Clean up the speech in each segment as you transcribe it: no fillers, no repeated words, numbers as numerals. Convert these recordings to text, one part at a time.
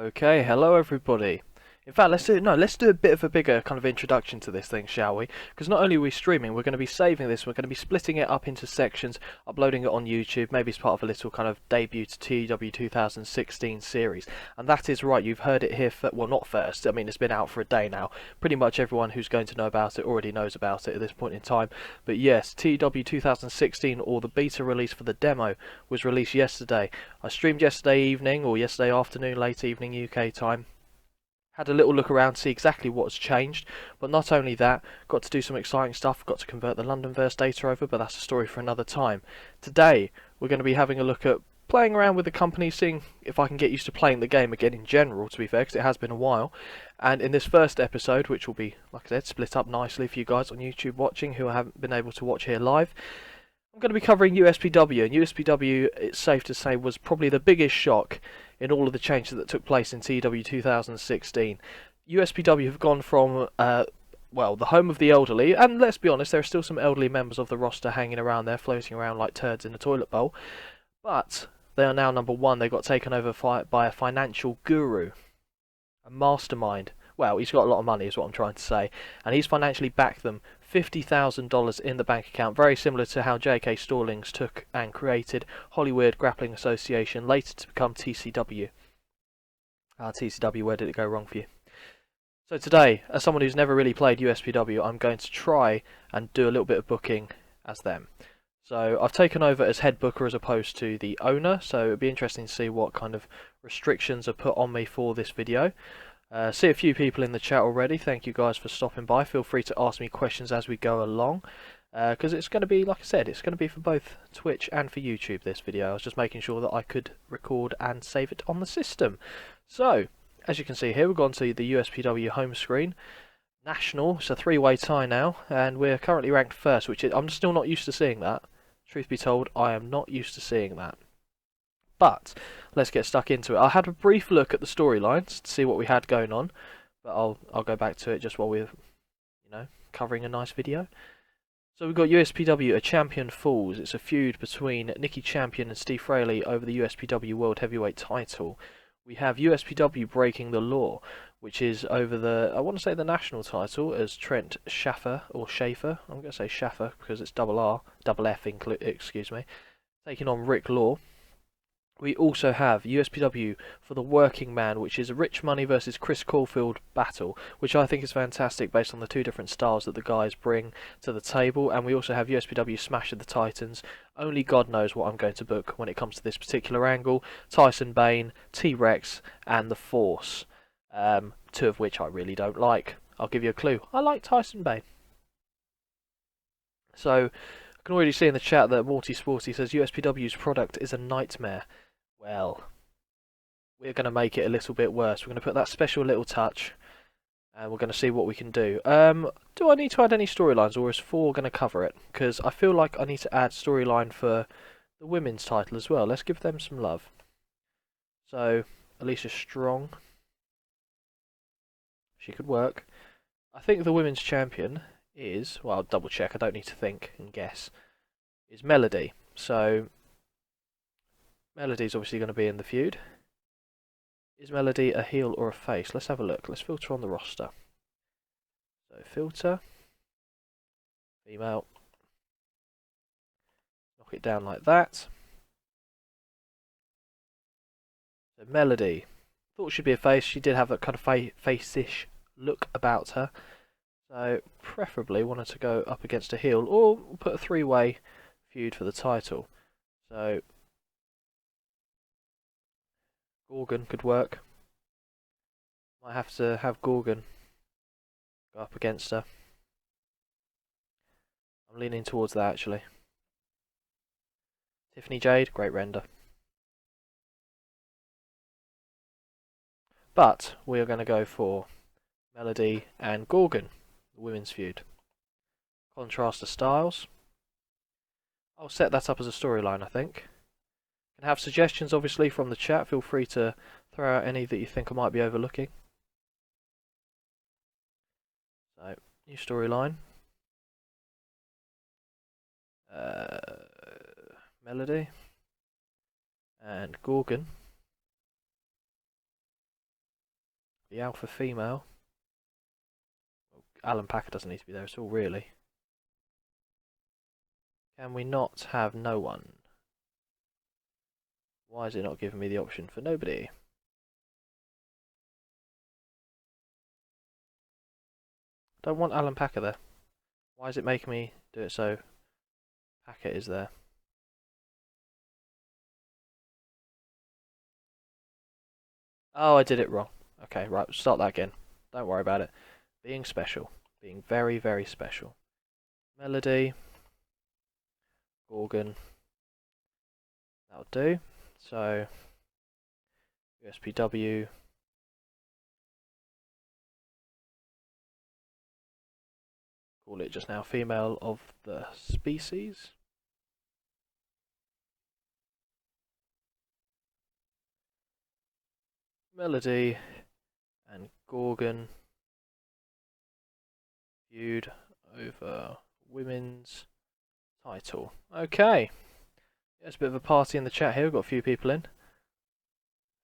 Okay, hello everybody. In fact, let's do a bit of a bigger kind of introduction to this thing, shall we? Because not only are we streaming, we're going to be saving this, we're going to be splitting it up into sections, uploading it on YouTube, maybe it's part of a little kind of debut to TEW 2016 series. And that is right, you've heard it here, well not first, I mean it's been out for a day now. Pretty much everyone who's going to know about it already knows about it at this point in time. But yes, TEW 2016, or the beta release for the demo, was released yesterday. I streamed yesterday evening, or yesterday afternoon, late evening UK time. Had a little look around to see exactly what's changed, but not only that, got to do some exciting stuff, got to convert the LondonVerse data over, but that's a story for another time. Today, we're going to be having a look at playing around with the company, seeing if I can get used to playing the game again in general, to be fair, because it has been a while. And in this first episode, which will be, like I said, split up nicely for you guys on YouTube watching, who I haven't been able to watch here live, I'm going to be covering USPW, and USPW, it's safe to say, was probably the biggest shock in all of the changes that took place in TEW 2016. USPW have gone from, well, the home of the elderly, and let's be honest, there are still some elderly members of the roster hanging around there, floating around like turds in a toilet bowl, but they are now number one. They got taken over by a financial guru, a mastermind. Well, he's got a lot of money is what I'm trying to say, and he's financially backed them $50,000 in the bank account, very similar to how J.K. Stallings took and created Hollywood Grappling Association, later to become TCW. TCW, where did it go wrong for you? So today, as someone who's never really played USPW, I'm going to try and do a little bit of booking as them. So I've taken over as head booker as opposed to the owner, so it'll be interesting to see what kind of restrictions are put on me for this video. See a few people in the chat already. Thank you guys for stopping by. Feel free to ask me questions as we go along, because it's going to be, like I said, it's going to be for both Twitch and for YouTube, this video. I was just making sure that I could record and save it on the system. So, as you can see here, we've gone to the USPW home screen. National, it's a three-way tie now, and we're currently ranked first, which is, I'm still not used to seeing that. Truth be told, I am not used to seeing that. But let's get stuck into it. I had a brief look at the storylines to see what we had going on, but I'll go back to it just while we're, covering a nice video. So we've got USPW, a champion falls. It's a feud between Nicky Champion and Steve Fraley over the USPW World Heavyweight title. We have USPW breaking the law, which is over the, I want to say the national title, as Trent Schaffer, or Schaefer, I'm going to say Schaffer because it's double F, excuse me, taking on Rick Law. We also have USPW for the working man, which is a Rich Money versus Chris Caulfield battle, which I think is fantastic based on the two different styles that the guys bring to the table. And we also have USPW Smash of the Titans. Only God knows what I'm going to book when it comes to this particular angle. Tyson Bane, T-Rex, and The Force. Two of which I really don't like. I'll give you a clue. I like Tyson Bane. So, I can already see in the chat that Morty Sporty says USPW's product is a nightmare. Well, we're going to make it a little bit worse. We're going to put that special little touch, and we're going to see what we can do. Do I need to add any storylines, or is 4 going to cover it? Because I feel like I need to add storyline for the women's title as well. Let's give them some love. So, Alicia Strong. She could work. I think the women's champion is, well, I'll double check, I don't need to think and guess, is Melody. So, Melody's obviously going to be in the feud. Is Melody a heel or a face? Let's have a look. Let's filter on the roster. So, filter. Female. Knock it down like that. So, Melody. Thought she'd be a face. She did have that kind of face-ish look about her. So, preferably wanted to go up against a heel, or put a three-way feud for the title. So, Gorgon could work. Might have to have Gorgon go up against her. I'm leaning towards that, actually. Tiffany Jade, great render. But, we are going to go for Melody and Gorgon, the women's feud. Contrast the styles. I'll set that up as a storyline, I think. Can have suggestions, obviously, from the chat. Feel free to throw out any that you think I might be overlooking. So, new storyline. Melody and Gorgon The alpha female. Alan Packer doesn't need to be there at all, really. Can we not have no one? Why is it not giving me the option for nobody? Don't want Alan Packer there. Why is it making me do it so Packer is there? Oh, I did it wrong. Okay, right, start that again. Don't worry about it. Being special. Being very, very special. Melody. Gorgon. That'll do. So, USPW. Call it just now female of the species. Melody and Gorgon viewed over women's title. Okay. There's a bit of a party in the chat here. We've got a few people in.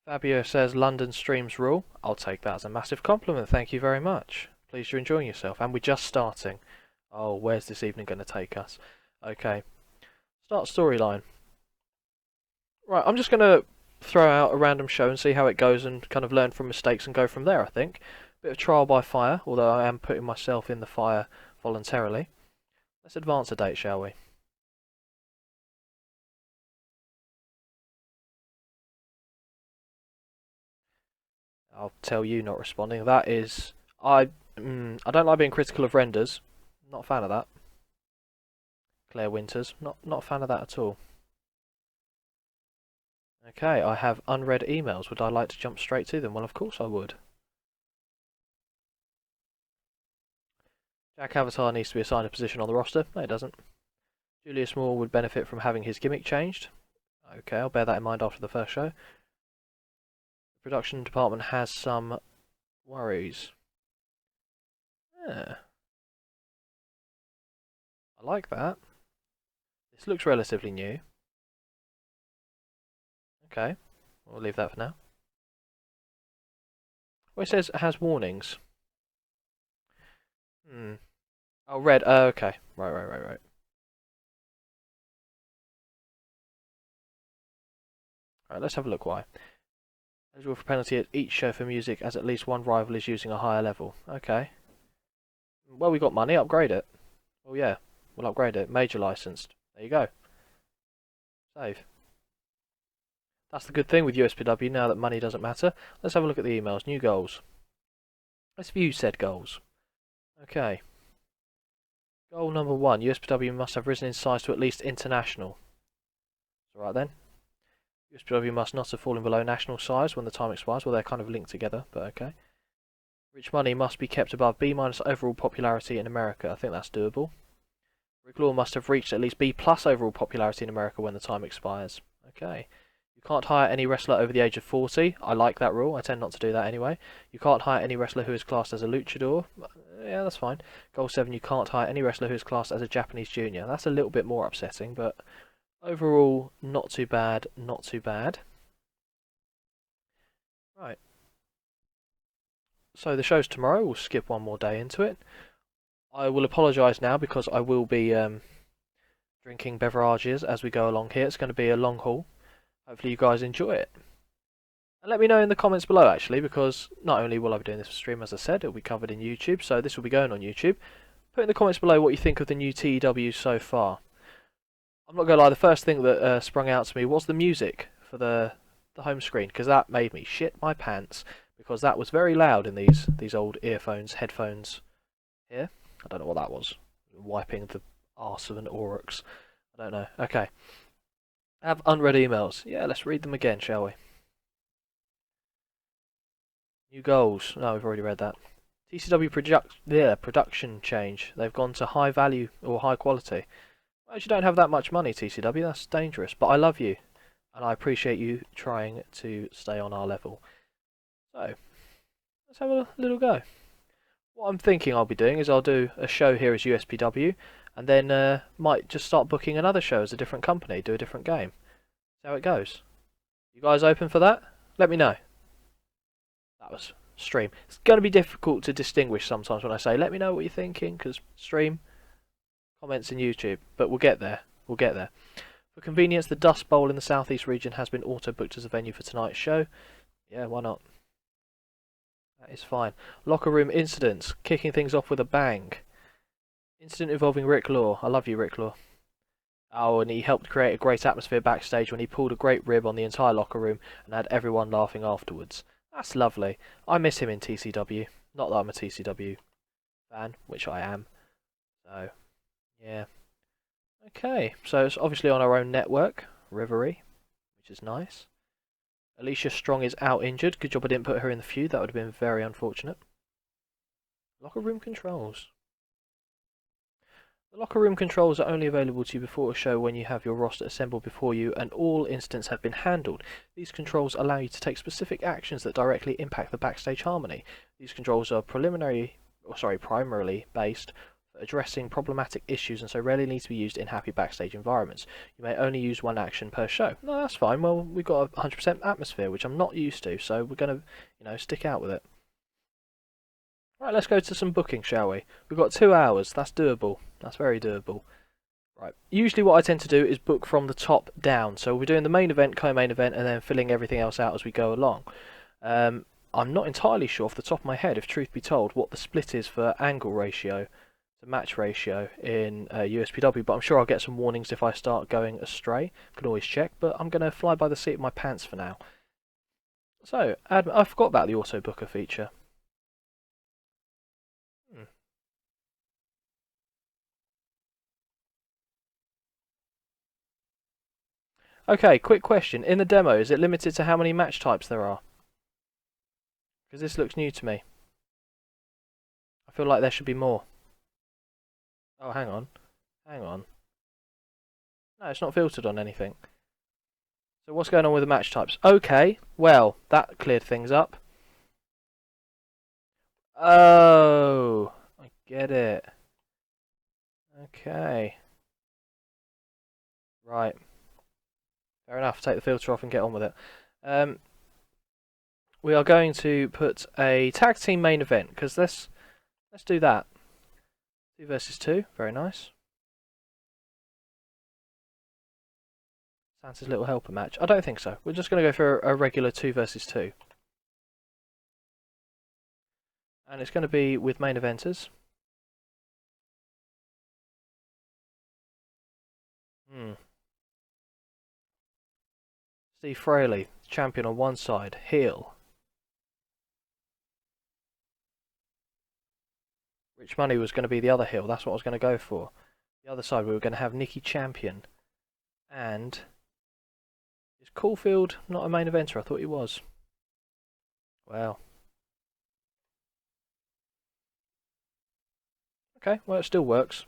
Fabio says London streams rule. I'll take that as a massive compliment. Thank you very much. Pleased you're enjoying yourself. And we're just starting. Oh, where's this evening going to take us? Okay. Start storyline. Right, I'm just going to throw out a random show and see how it goes and kind of learn from mistakes and go from there, I think. Bit of trial by fire, although I am putting myself in the fire voluntarily. Let's advance a date, shall we? I'll tell you not responding. That is... I don't like being critical of renders. Not a fan of that. Claire Winters. Not a fan of that at all. Okay, I have unread emails. Would I like to jump straight to them? Well, of course I would. Jack Avatar needs to be assigned a position on the roster. No, it doesn't. Julius Moore would benefit from having his gimmick changed. Okay, I'll bear that in mind after the first show. The production department has some worries. Yeah. I like that. This looks relatively new. Okay, we'll leave that for now. Well, it says it has warnings. Oh, red. Oh, okay. Right. Alright, let's have a look why. Eligible for penalty at each show for music as at least one rival is using a higher level. Okay. Well, we got money. Upgrade it. Oh, yeah. We'll upgrade it. Major licensed. There you go. Save. That's the good thing with USPW now that money doesn't matter. Let's have a look at the emails. New goals. Let's view said goals. Okay. Goal number 1. USPW must have risen in size to at least international. Alright then. USPW must not have fallen below national size when the time expires. Well, they're kind of linked together, but okay. Rich Money must be kept above B- overall popularity in America. I think that's doable. Rick Law must have reached at least B+ overall popularity in America when the time expires. Okay. You can't hire any wrestler over the age of 40. I like that rule. I tend not to do that anyway. You can't hire any wrestler who is classed as a luchador. Yeah, that's fine. Goal 7, you can't hire any wrestler who is classed as a Japanese junior. That's a little bit more upsetting, but overall, not too bad, not too bad. Right. So the show's tomorrow. We'll skip one more day into it. I will apologise now because I will be drinking beverages as we go along here. It's going to be a long haul. Hopefully you guys enjoy it. And let me know in the comments below actually, because not only will I be doing this for stream, as I said, it'll be covered in YouTube, so this will be going on YouTube. Put in the comments below what you think of the new TEW so far. I'm not going to lie, the first thing that sprung out to me was the music for the home screen, because that made me shit my pants, because that was very loud in these old earphones, headphones here. I don't know what that was. Wiping the arse of an Aurochs. I don't know. Okay. I have unread emails. Yeah, let's read them again, shall we? New goals. No, we've already read that. TCW production change. They've gone to high value or high quality. Well, you don't have that much money, TCW. That's dangerous. But I love you. And I appreciate you trying to stay on our level. So, let's have a little go. What I'm thinking I'll be doing is I'll do a show here as USPW, and then might just start booking another show as a different company, do a different game. See how it goes. You guys open for that? Let me know. That was stream. It's going to be difficult to distinguish sometimes when I say, let me know what you're thinking, because stream, comments in YouTube, but we'll get there. We'll get there. For convenience, the Dust Bowl in the Southeast region has been auto-booked as a venue for tonight's show. Yeah, why not? That is fine. Locker room incidents, kicking things off with a bang. Incident involving Rick Law. I love you, Rick Law. Oh, and he helped create a great atmosphere backstage when he pulled a great rib on the entire locker room and had everyone laughing afterwards. That's lovely. I miss him in TCW. Not that I'm a TCW fan, which I am. So, yeah. Okay, so it's obviously on our own network, Rivery, which is nice. Alicia Strong is out injured. Good job I didn't put her in the feud. That would have been very unfortunate. Locker room controls. The locker room controls are only available to you before a show when you have your roster assembled before you and all incidents have been handled. These controls allow you to take specific actions that directly impact the backstage harmony. These controls are primarily based for addressing problematic issues and so rarely need to be used in happy backstage environments. You may only use one action per show. No, that's fine. Well, we've got a 100% atmosphere, which I'm not used to, so we're going to, stick out with it. Right, let's go to some booking, shall we? We've got 2 hours. That's doable. That's very doable. Right. Usually what I tend to do is book from the top down. So we're doing the main event, co-main event, and then filling everything else out as we go along. I'm not entirely sure off the top of my head, if truth be told, what the split is for angle ratio to match ratio in USPW, but I'm sure I'll get some warnings if I start going astray. Can always check, but I'm going to fly by the seat of my pants for now. So, I forgot about the auto booker feature. Okay, quick question. In the demo, is it limited to how many match types there are? Because this looks new to me. I feel like there should be more. Oh, hang on. Hang on. No, it's not filtered on anything. So what's going on with the match types? Okay, well, that cleared things up. Oh, I get it. Okay. Right. Fair enough, take the filter off and get on with it. We are going to put a tag team main event, because let's do that. 2 versus 2, very nice. Santa's little helper match. I don't think so. We're just going to go for a regular 2 versus 2. And it's going to be with main eventers. Steve Fraley, champion on one side, heel. Rich Money was going to be the other heel, that's what I was going to go for. The other side we were going to have Nikki champion. And is Caulfield not a main eventer? I thought he was. Well. Okay, well it still works.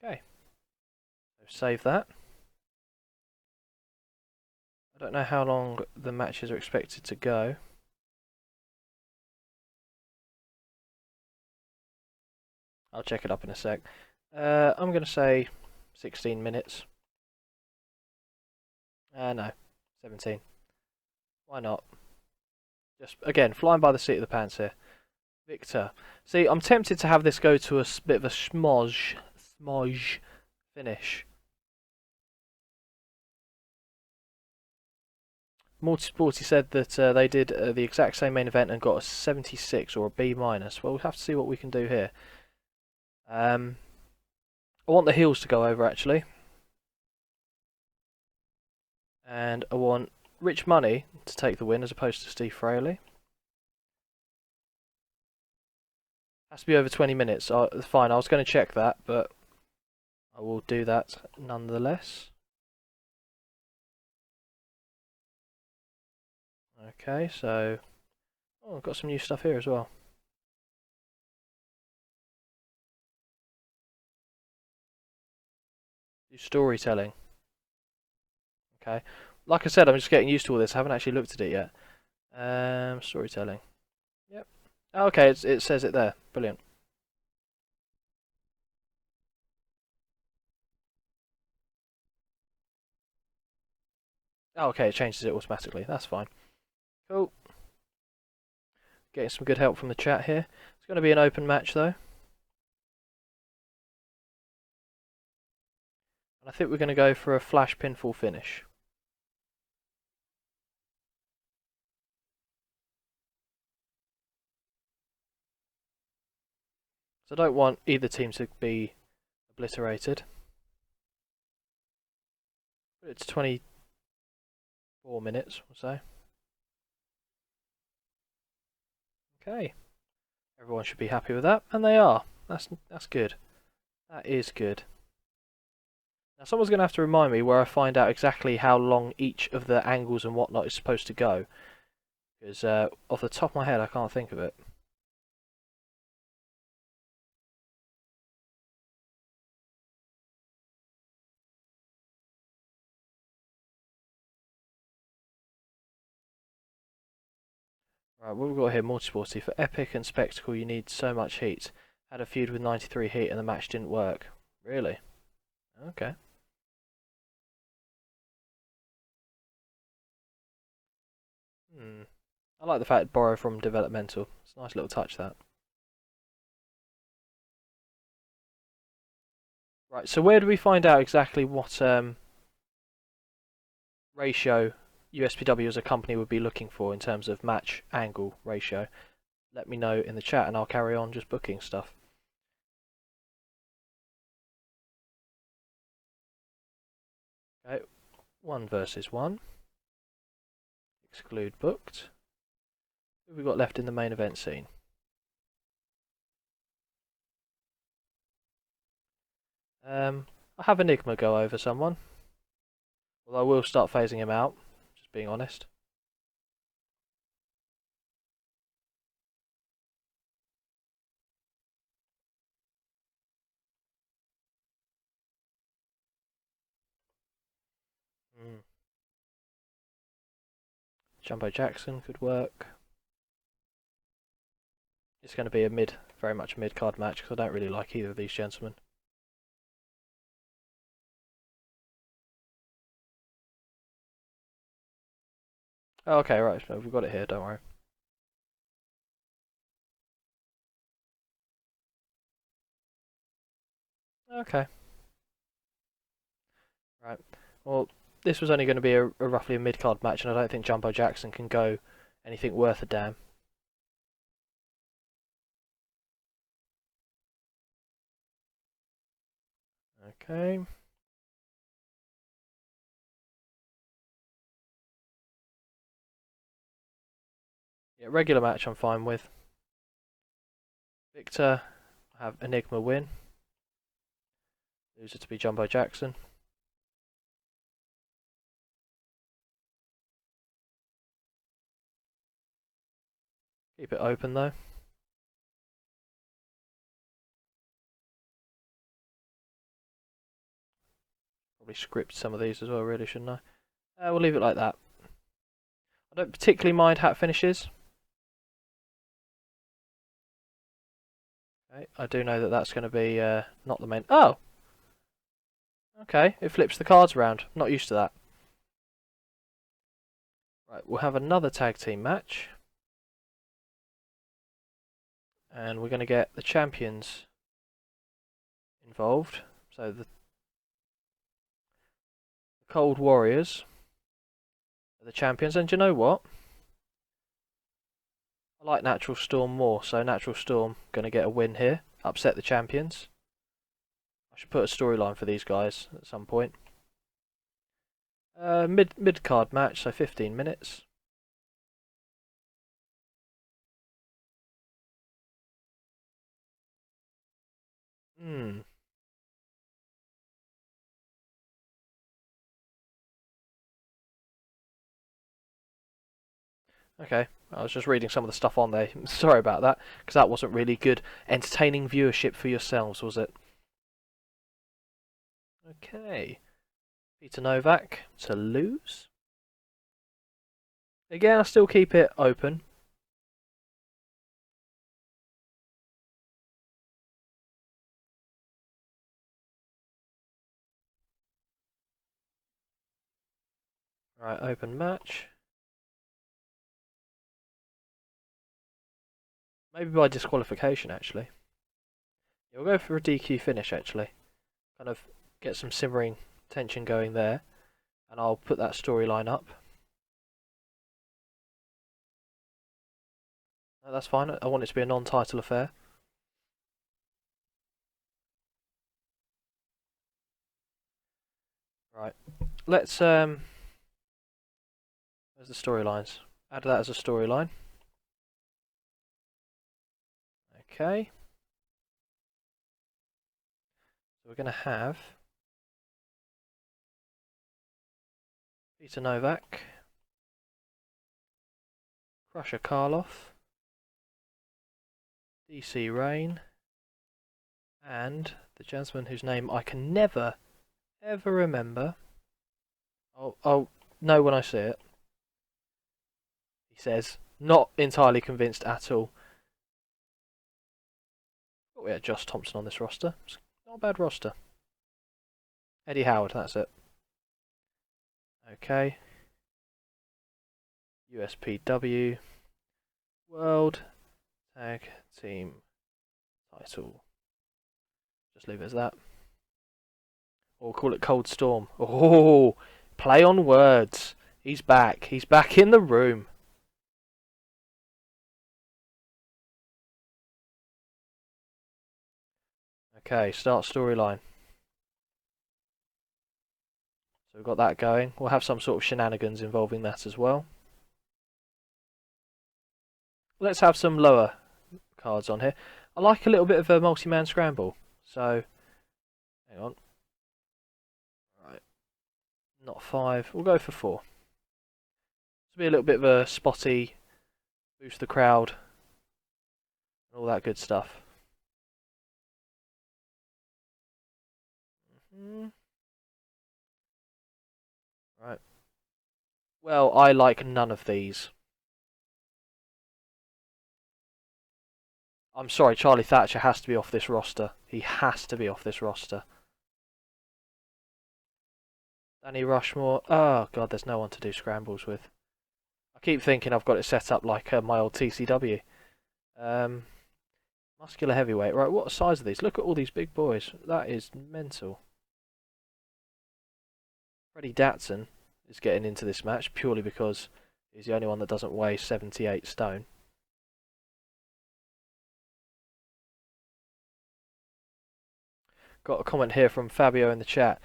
Okay. So save that. I don't know how long the matches are expected to go. I'll check it up in a sec. I'm going to say 16 minutes. No, 17. Why not? Just, again, flying by the seat of the pants here. Victor. See, I'm tempted to have this go to a bit of a smodge finish. Multisporty said that they did the exact same main event and got a 76 or a B-. Well, we'll have to see what we can do here. I want the heels to go over, actually. And I want Rich Money to take the win as opposed to Steve Fraley. Has to be over 20 minutes. Fine, I was going to check that, but I will do that nonetheless. Okay, so... Oh, I've got some new stuff here as well. Do storytelling. Okay. Like I said, I'm just getting used to all this. I haven't actually looked at it yet. Storytelling. Yep. Oh, okay, it says it there. Brilliant. Oh, okay, it changes it automatically. That's fine. Cool. Getting some good help from the chat here. It's going to be an open match though. And I think we're going to go for a flash pinfall finish. So I don't want either team to be obliterated. It's 24 minutes or so. Okay. Everyone should be happy with that, and they are. That's good. That is good. Now someone's going to have to remind me where I find out exactly how long each of the angles and whatnot is supposed to go. Because off the top of my head I can't think of it. Right, what we've got here, multisporty. For epic and spectacle you need so much heat. Had a feud with 93 heat and the match didn't work. Really? Okay. I like the fact borrow from developmental. It's a nice little touch, that. Right, so where do we find out exactly what ratio USPW as a company would be looking for in terms of match angle ratio? Let me know in the chat and I'll carry on just booking stuff. Okay, 1 versus 1. Exclude booked. Who have we got left in the main event scene? I'll have Enigma go over someone. Although I will start phasing him out, just being honest. Jumbo Jackson could work. It's going to be a very much a mid-card match because I don't really like either of these gentlemen. Oh, okay, right, so we've got it here, don't worry. Okay. Right. Well, this was only going to be a roughly a mid-card match, and I don't think Jumbo Jackson can go anything worth a damn. Okay. Yeah, regular match I'm fine with. Victor, have Enigma win. Loser to be Jumbo Jackson. Keep it open though. Probably script some of these as well, really, shouldn't I? We'll leave it like that. I don't particularly mind hat finishes. Okay, I do know that that's going to be not the main. Oh! Okay, it flips the cards around. Not used to that. Right, we'll have another tag team match. And we're going to get the champions involved. So the Cold Warriors are the champions. And do you know what? I like Natural Storm more. So Natural Storm going to get a win here. Upset the champions. I should put a storyline for these guys at some point. Mid card match, so 15 minutes. Okay, I was just reading some of the stuff on there. Sorry about that, because that wasn't really good entertaining viewership for yourselves, was it? Okay. Peter Novak to lose. Again, I still keep it open. Right, open match. Maybe by disqualification, actually. Yeah, we'll go for a DQ finish, actually. Kind of get some simmering tension going there. And I'll put that storyline up. No, that's fine. I want it to be a non-title affair. Right. Let's, where's the storylines? Add that as a storyline. Okay. So we're going to have Peter Novak, Crusher Karloff, DC Rain, and the gentleman whose name I can never, ever remember. I'll know when I see it. He says, not entirely convinced at all. But we had Josh Thompson on this roster. It's not a bad roster. Eddie Howard, that's it. Okay. USPW World Tag Team title. Just leave it as that. Or call it Cold Storm. Oh, play on words. He's back. He's back in the room. Okay, start storyline. So we've got that going. We'll have some sort of shenanigans involving that as well. Let's have some lower cards on here. I like a little bit of a multi-man scramble. So, hang on. Right. Not 5. We'll go for 4. This will be a little bit of a spotty, boost the crowd, and all that good stuff. Right. Well, I like none of these. I'm sorry, Charlie Thatcher has to be off this roster. He has to be off this roster. Danny Rushmore. Oh, God, there's no one to do scrambles with. I keep thinking I've got it set up like my old TCW. Muscular heavyweight. Right, what size are these? Look at all these big boys. That is mental. Freddie Datson is getting into this match purely because he's the only one that doesn't weigh 78 stone. Got a comment here from Fabio in the chat.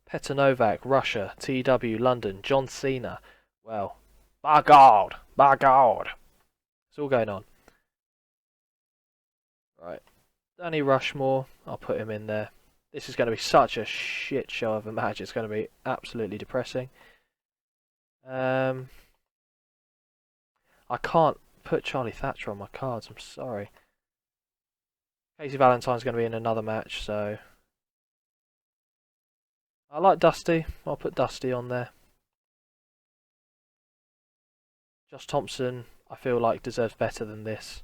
Peter Novak, Russia, TEW, London, John Cena. Well, by God, by God. It's all going on. Right, Danny Rushmore, I'll put him in there. This is going to be such a shit show of a match. It's going to be absolutely depressing. I can't put Charlie Thatcher on my cards. I'm sorry. Casey Valentine's going to be in another match, so I like Dusty. I'll put Dusty on there. Josh Thompson, I feel like deserves better than this.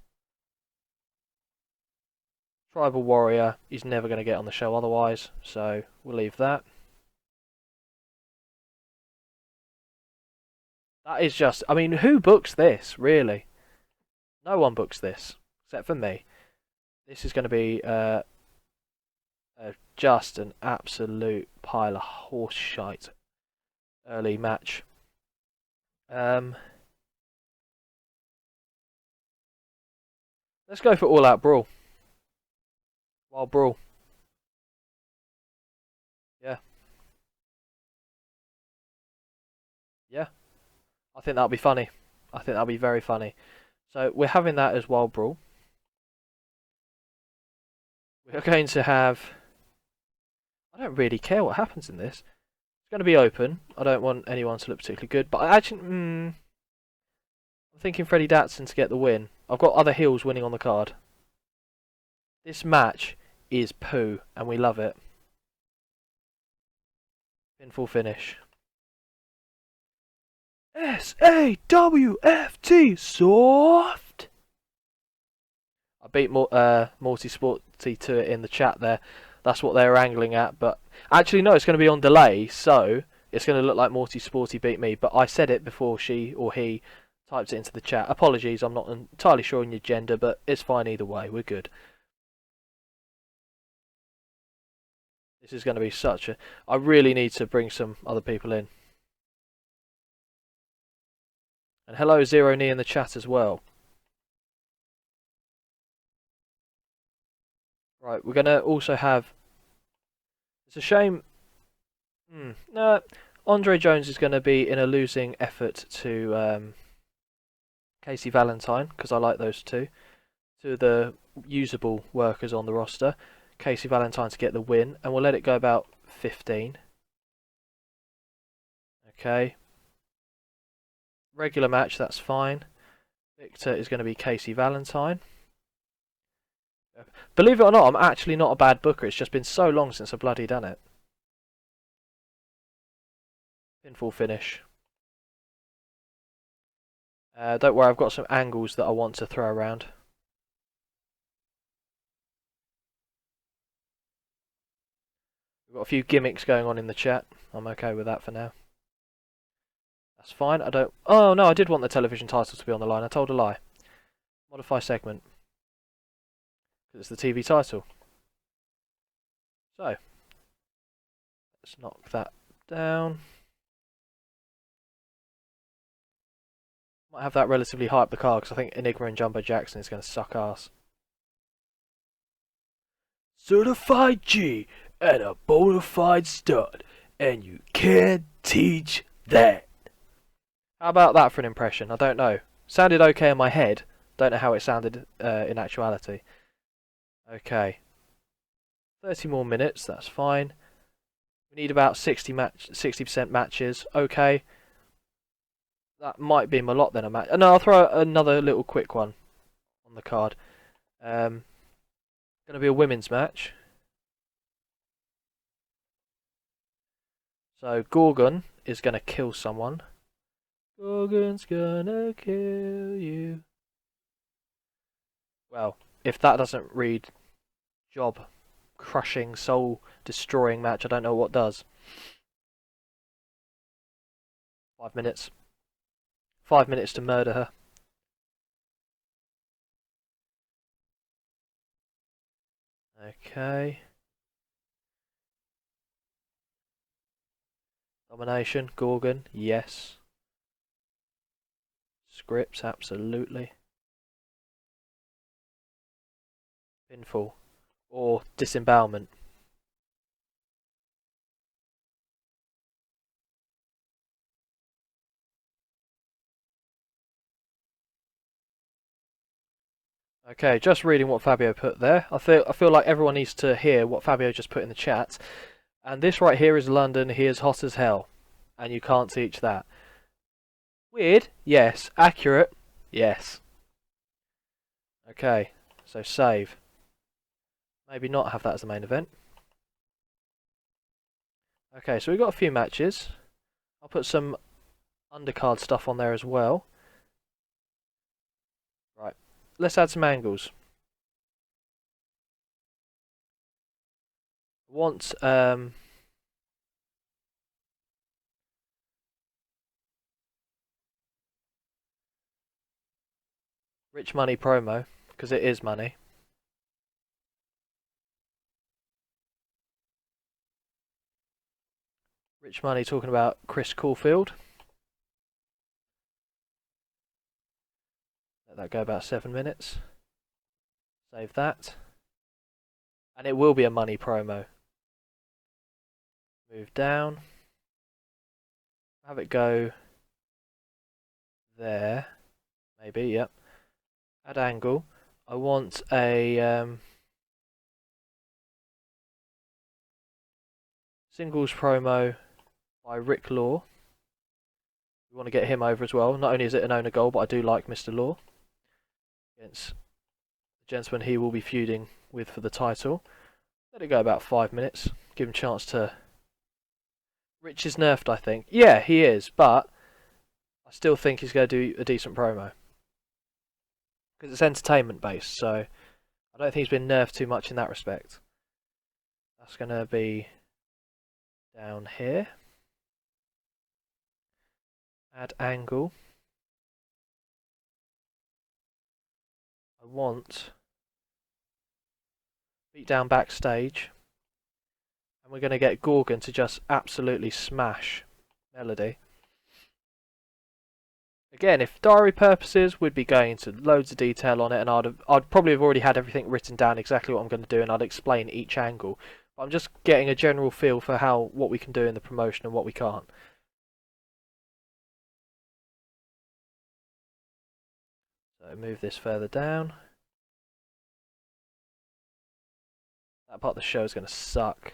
Tribal Warrior, he's never going to get on the show otherwise, so we'll leave that. That is just, I mean, who books this, really? No one books this, except for me. This is going to be just an absolute pile of horse shite early match. Let's go for All Out Brawl. Wild Brawl. Yeah. Yeah. I think that'll be funny. I think that'll be very funny. So we're having that as Wild Brawl. We're going to have... I don't really care what happens in this. It's going to be open. I don't want anyone to look particularly good. But I actually... I'm thinking Freddie Datson to get the win. I've got other heels winning on the card. This match is poo, and we love it. Pinfall finish. SAWFT soft. I beat Morty Sporty to it in the chat there. That's what they were angling at, but actually no, it's going to be on delay, so it's going to look like Morty Sporty beat me. But I said it before she or he typed it into the chat. Apologies, I'm not entirely sure on your gender, but it's fine either way. We're good. This is going to be such a... I really need to bring some other people in. And hello, Zero Knee in the chat as well. Right, we're going to also have... It's a shame... no, Andre Jones is going to be in a losing effort to Casey Valentine, because I like those two. Two of the usable workers on the roster. Casey Valentine to get the win, and we'll let it go about 15. Okay. Regular match, that's fine. Victor is going to be Casey Valentine. Believe it or not, I'm actually not a bad booker. It's just been so long since I've bloody done it. Pinfall finish. Don't worry, I've got some angles that I want to throw around. We've got a few gimmicks going on in the chat. I'm okay with that for now. That's fine. I don't... Oh, no, I did want the television title to be on the line. I told a lie. Modify segment. Because it's the TV title. So, let's knock that down. Might have that relatively high up the card because I think Enigma and Jumbo Jackson is going to suck ass. Certified G and a bona fide stud, and you can't teach that. How about that for an impression? I don't know. Sounded okay in my head. Don't know how it sounded in actuality. Okay. 30 more minutes, that's fine. We need about 60% matches. Okay. That might be a lot then a match. No, I'll throw another little quick one on the card. Gonna be a women's match. So Gorgon is gonna kill someone. Gorgon's gonna kill you. Well, if that doesn't read job crushing, soul destroying match, I don't know what does. 5 minutes. 5 minutes to murder her. Okay. Domination, Gorgon, yes. Scripts, absolutely. Pinfall. Or disembowelment. Okay, just reading what Fabio put there. I feel like everyone needs to hear what Fabio just put in the chat. And this right here is London. He is hot as hell. And you can't teach that. Weird? Yes. Accurate? Yes. Okay, so save. Maybe not have that as the main event. Okay, so we've got a few matches. I'll put some undercard stuff on there as well. Right, let's add some angles. I want Rich Money promo, because it is money. Rich Money talking about Chris Caulfield. Let that go about 7 minutes. Save that. And it will be a money promo. Move down. Have it go there. Maybe, yep. Add angle. I want a singles promo by Rick Law. We want to get him over as well. Not only is it an owner goal, but I do like Mr. Law. Against the gentleman he will be feuding with for the title. Let it go about 5 minutes. Give him a chance to... Rich is nerfed, I think. Yeah, he is, but I still think he's going to do a decent promo. Because it's entertainment based, so I don't think he's been nerfed too much in that respect. That's going to be down here. Add angle. want beat down backstage, and we're going to get Gorgon to just absolutely smash Melody. Again, if diary purposes, we'd be going into loads of detail on it, and I'd probably have already had everything written down exactly what I'm going to do, and I'd explain each angle. But I'm just getting a general feel for what we can do in the promotion and what we can't. So move this further down. That part of the show is going to suck.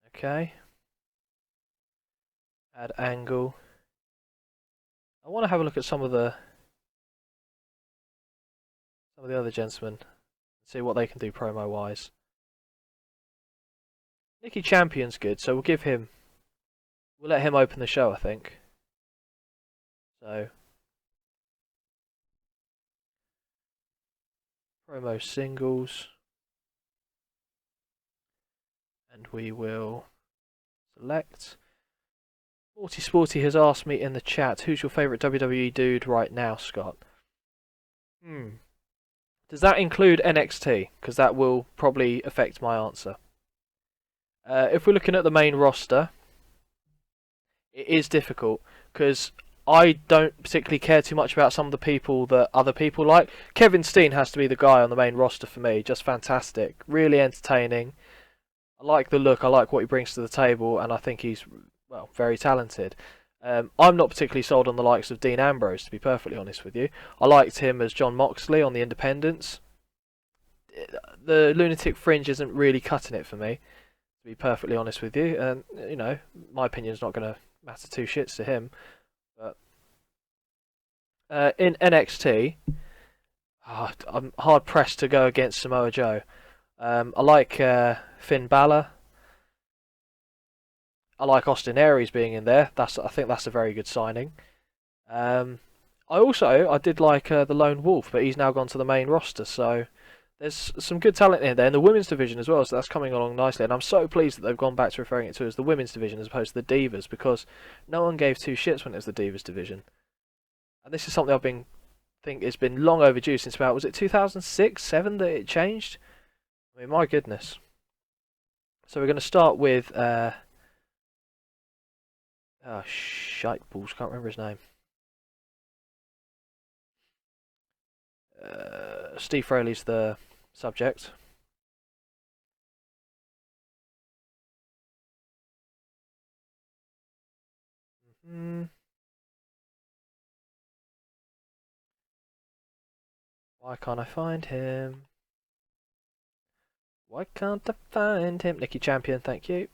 Okay. Add angle. I want to have a look at some of the other gentlemen and see what they can do promo wise. Nicky Champion's good, so we'll let him open the show, I think. So promo singles, and we will select. Sporty Sporty has asked me in the chat, who's your favourite WWE dude right now, Scott? Does that include NXT? Because that will probably affect my answer. If we're looking at the main roster, it is difficult because I don't particularly care too much about some of the people that other people like. Kevin Steen has to be the guy on the main roster for me. Just fantastic. Really entertaining. I like the look. I like what he brings to the table. And I think he's, well, very talented. I'm not particularly sold on the likes of Dean Ambrose, to be perfectly honest with you. I liked him as John Moxley on the Independents. The Lunatic Fringe isn't really cutting it for me, to be perfectly honest with you. And, you know, my opinion's not going to matter two shits to him. But in NXT, I'm hard pressed to go against Samoa Joe. I like Finn Balor. I like Austin Aries being in there. I think that's a very good signing. I did like the Lone Wolf, but he's now gone to the main roster. So there's some good talent in there, in the women's division as well. So that's coming along nicely, and I'm so pleased that they've gone back to referring it to as the women's division as opposed to the Divas, because no one gave two shits when it was the Divas division. And this is something think it's been long overdue since about, was it 2006, 2007 that it changed? I mean, my goodness. So we're going to start with shite balls, can't remember his name. Steve Fraley's the subject. Why can't I find him? Why can't I find him? Nicky Champion, thank you.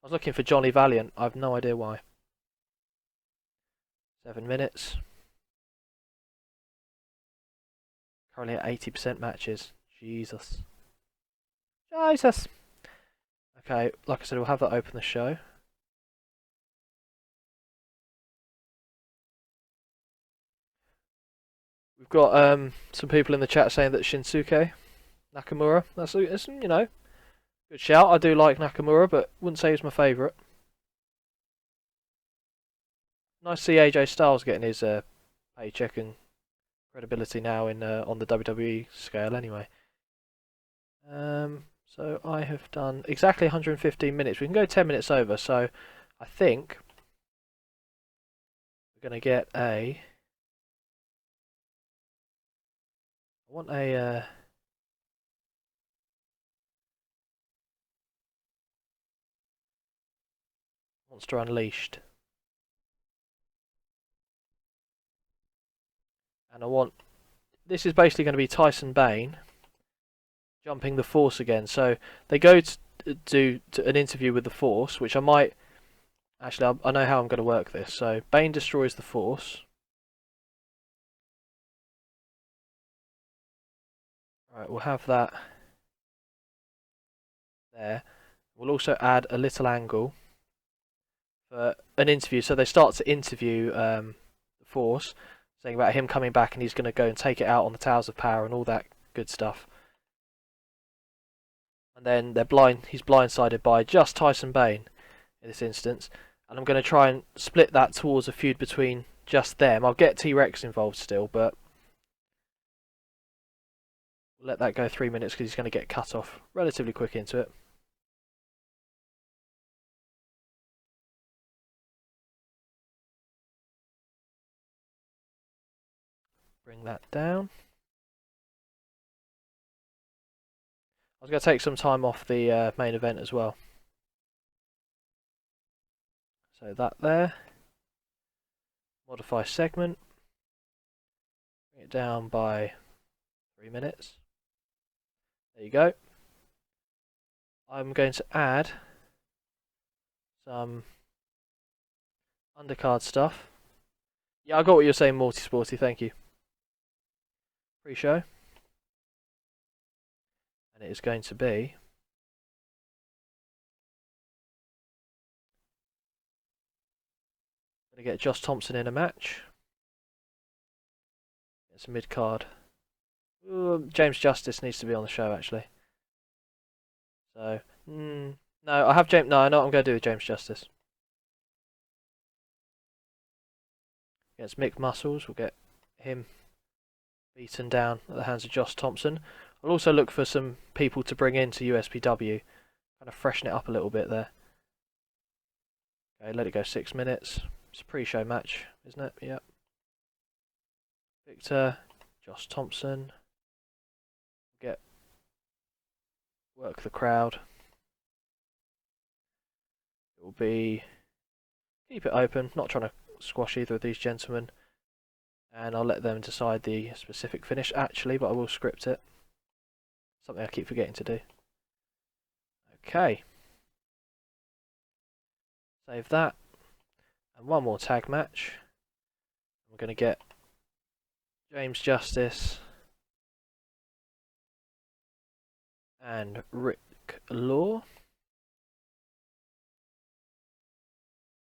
I was looking for Johnny Valiant. I have no idea why. 7 minutes. Currently at 80% matches. Jesus. Jesus! Okay, like I said, we'll have that open the show. We've got some people in the chat saying that Shinsuke Nakamura, that's you know, good shout. I do like Nakamura, but wouldn't say he's my favourite. Nice to see AJ Styles getting his paycheck and credibility now in on the WWE scale anyway. So I have done exactly 115 minutes. We can go 10 minutes over, so I think we're going to get I want a Monster Unleashed. And I want, this is basically going to be Tyson Bane jumping the Force again. So they go to do an interview with the Force, which I might, actually I know how I'm going to work this. So Bane destroys the Force. Alright, we'll have that there. We'll also add a little angle for an interview. So they start to interview the Force, saying about him coming back and he's going to go and take it out on the Towers of Power and all that good stuff. And then he's blindsided by just Tyson Bane in this instance. And I'm going to try and split that towards a feud between just them. I'll get T-Rex involved still, but we'll let that go 3 minutes because he's going to get cut off relatively quick into it. Bring that down. I was going to take some time off the main event as well. So that there. Modify segment. Bring it down by 3 minutes. There you go. I'm going to add some undercard stuff. Yeah, I got what you're saying, Morty Sporty, thank you. Pre-show. And it is going to be going to get Josh Thompson in a match. It's a mid-card. James Justice needs to be on the show, actually. So, no, I have James. No, I know what I'm going to do with James Justice. Against Mick Muscles, we'll get him beaten down at the hands of Josh Thompson. I'll also look for some people to bring into USPW, kind of freshen it up a little bit there. Okay, let it go 6 minutes. It's a pre-show match, isn't it? Yep. Victor, Josh Thompson. Work the crowd. It will be keep it open, not trying to squash either of these gentlemen, and I'll let them decide the specific finish actually, but I will script it. Something I keep forgetting to do. Okay. Save that. And one more tag match. I'm going to get James Justice and Rick Lowe.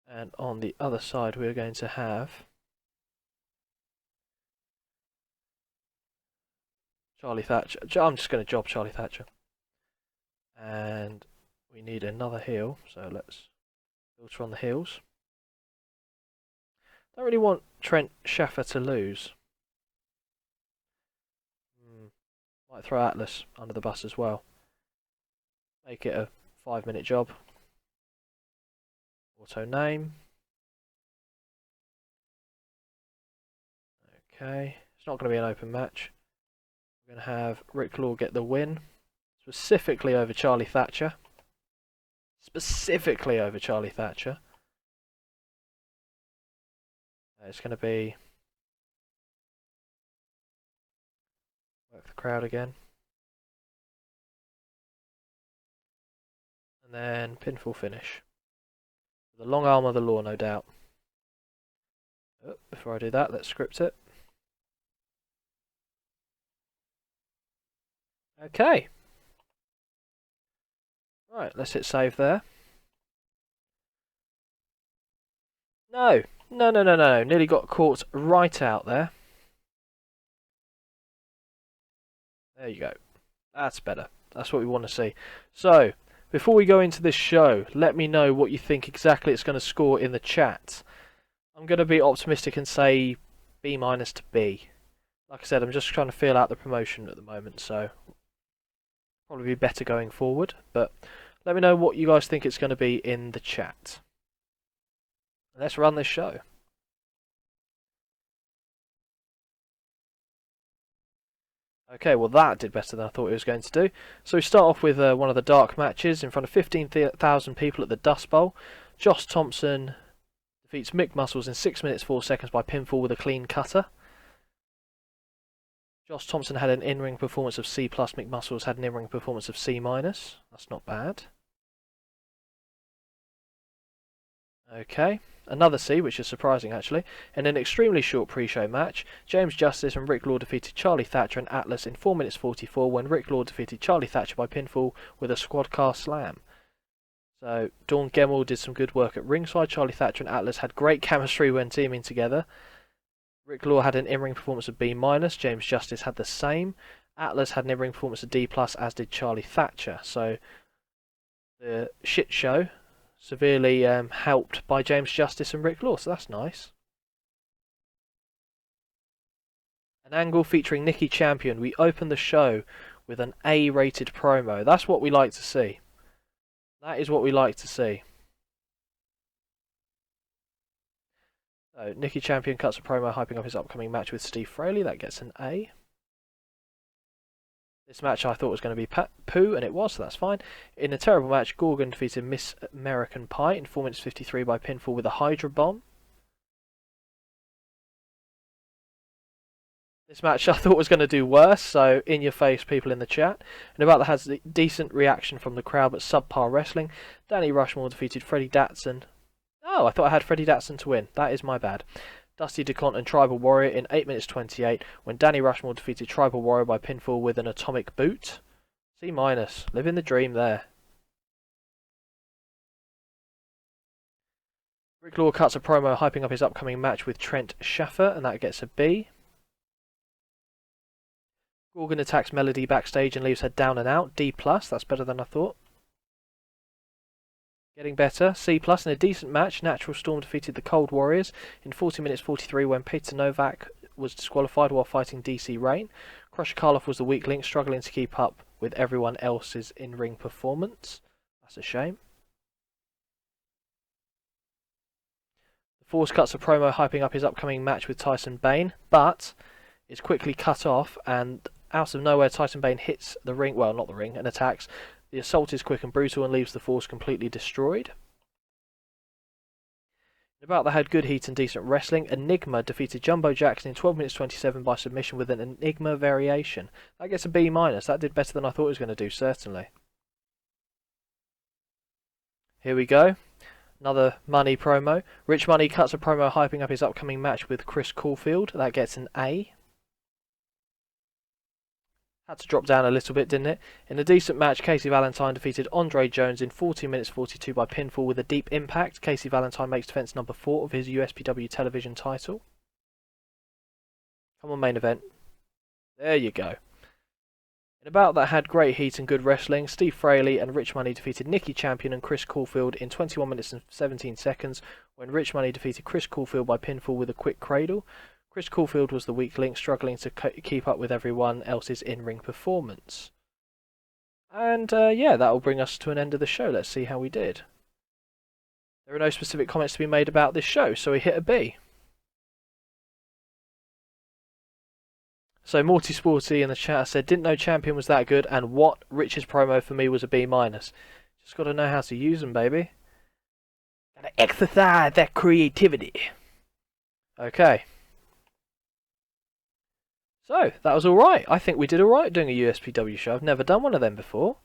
And on the other side we're going to have Charlie Thatcher. I'm just going to job Charlie Thatcher. And we need another heel, so let's filter on the heels. Don't really want Trent Schaffer to lose. Might throw Atlas under the bus as well. Make it a 5-minute job. Auto name. Okay, it's not going to be an open match. We're going to have Rick Lowe get the win. Specifically over Charlie Thatcher. Specifically over Charlie Thatcher. It's going to be work the crowd again. And then pinfall finish. The long arm of the law, no doubt. Oh, before I do that, let's script it. Okay. Right, let's hit save there. No. Nearly got caught right out there. There you go. That's better. That's what we want to see. So, before we go into this show, let me know what you think exactly it's going to score in the chat. I'm going to be optimistic and say B- to B. Like I said, I'm just trying to feel out the promotion at the moment, so probably be better going forward. But let me know what you guys think it's going to be in the chat. Let's run this show. Okay, well that did better than I thought it was going to do. So we start off with one of the dark matches in front of 15,000 people at the Dust Bowl. Josh Thompson defeats Mick Muscles in 6 minutes 4 seconds by pinfall with a clean cutter. Josh Thompson had an in-ring performance of C+, Mick Muscles had an in-ring performance of C-. That's not bad. Okay, another C, which is surprising actually. In an extremely short pre-show match, James Justice and Rick Lowe defeated Charlie Thatcher and Atlas in 4 minutes 44 when Rick Lowe defeated Charlie Thatcher by pinfall with a squad car slam. So, Dawn Gemmell did some good work at ringside. Charlie Thatcher and Atlas had great chemistry when teaming together. Rick Lowe had an in-ring performance of B-. James Justice had the same. Atlas had an in-ring performance of D+, as did Charlie Thatcher. So, the shit show severely helped by James Justice and Rick Lowe, so that's nice. An angle featuring Nikki Champion. We open the show with an A-rated promo. That's what we like to see. That is what we like to see. So, Nikki Champion cuts a promo hyping up his upcoming match with Steve Fraley. That gets an A. This match I thought was going to be poo, and it was, so that's fine. In a terrible match, Gorgon defeated Miss American Pie in 4 minutes 53 by pinfall with a Hydra Bomb. This match I thought was going to do worse, so in your face, people in the chat. And about that has a decent reaction from the crowd, but subpar wrestling. Danny Rushmore defeated Freddie Datson. Oh, I thought I had Freddie Datson to win. That is my bad. Dusty DeCont and Tribal Warrior in 8 minutes 28 when Danny Rushmore defeated Tribal Warrior by pinfall with an atomic boot. C-, living the dream there. Rick Law cuts a promo hyping up his upcoming match with Trent Schaffer, and that gets a B. Gorgon attacks Melody backstage and leaves her down and out. D+, that's better than I thought. Getting better. C+, in a decent match, Natural Storm defeated the Cold Warriors in 40 minutes 43 when Peter Novak was disqualified while fighting DC Rain. Crusher Karloff was the weak link, struggling to keep up with everyone else's in-ring performance. That's a shame. The Force cuts a promo hyping up his upcoming match with Tyson Bane, but is quickly cut off, and out of nowhere Tyson Bane hits the ring, well, not the ring, and attacks. The assault is quick and brutal and leaves the Force completely destroyed. About that had good heat and decent wrestling. Enigma defeated Jumbo Jackson in 12 minutes 27 by submission with an Enigma variation. That gets a B-. That did better than I thought it was going to do, certainly. Here we go. Another Money promo. Rich Money cuts a promo hyping up his upcoming match with Chris Caulfield. That gets an A. Had to drop down a little bit, didn't it? In a decent match, Casey Valentine defeated Andre Jones in 14 minutes 42 by pinfall with a deep impact. Casey Valentine makes defense number 4 of his USPW television title. Come on, main event. There you go. In about that had great heat and good wrestling. Steve Fraley and Rich Money defeated Nikki Champion and Chris Caulfield in 21 minutes and 17 seconds when Rich Money defeated Chris Caulfield by pinfall with a quick cradle. Chris Caulfield was the weak link, struggling to keep up with everyone else's in-ring performance. And yeah, that will bring us to an end of the show. Let's see how we did. There are no specific comments to be made about this show, so we hit a B. So Morty Sporty in the chat said, didn't know Champion was that good, and what? Rich's promo for me was a B-. Just got to know how to use them, baby. Gotta exercise that creativity. Okay. So, that was alright. I think we did alright doing a USPW show. I've never done one of them before.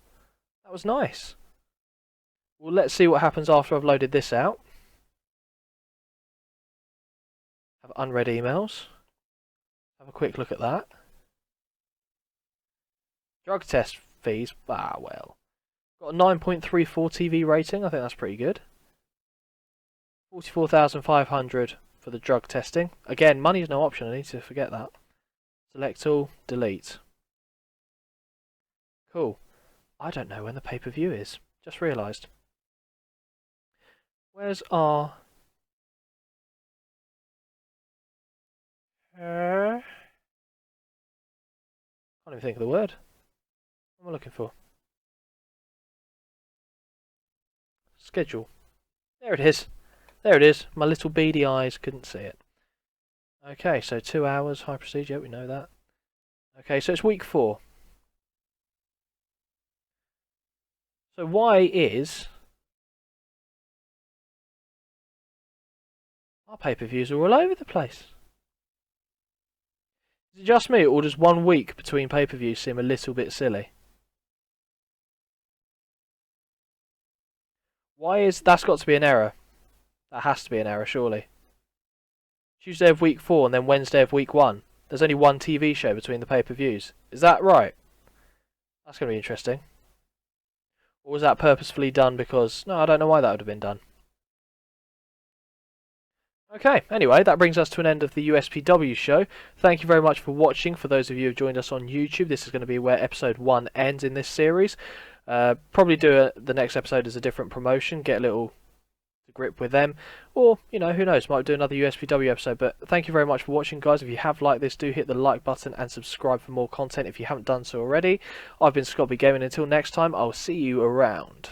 That was nice. Well, let's see what happens after I've loaded this out. Have unread emails. Have a quick look at that. Drug test fees. Ah, well. Got a 9.34 TV rating. I think that's pretty good. 44,500 for the drug testing. Again, money's no option. I need to forget that. Select all, delete. Cool. I don't know when the pay-per-view is. Just realised. Where's our... can't even think of the word. What am I looking for? Schedule. There it is. There it is. My little beady eyes couldn't see it. Okay, so 2 hours, high procedure, we know that. Okay, so it's week 4. So why is... our pay-per-views are all over the place? Is it just me, or does 1 week between pay-per-views seem a little bit silly? Why is... that's got to be an error. That has to be an error, surely. Tuesday of week 4 and then Wednesday of week 1. There's only 1 TV show between the pay-per-views. Is that right? That's going to be interesting. Or was that purposefully done because... no, I don't know why that would have been done. Okay, anyway, that brings us to an end of the USPW show. Thank you very much for watching. For those of you who have joined us on YouTube, this is going to be where episode 1 ends in this series. Probably do the next episode as a different promotion. Get a little to grip with them, or you know, who knows, might do another USPW episode. But thank you very much for watching, guys. If you have liked this, do hit the like button and subscribe for more content if you haven't done so already. I've been ScottBGaming. Until next time, I'll see you around.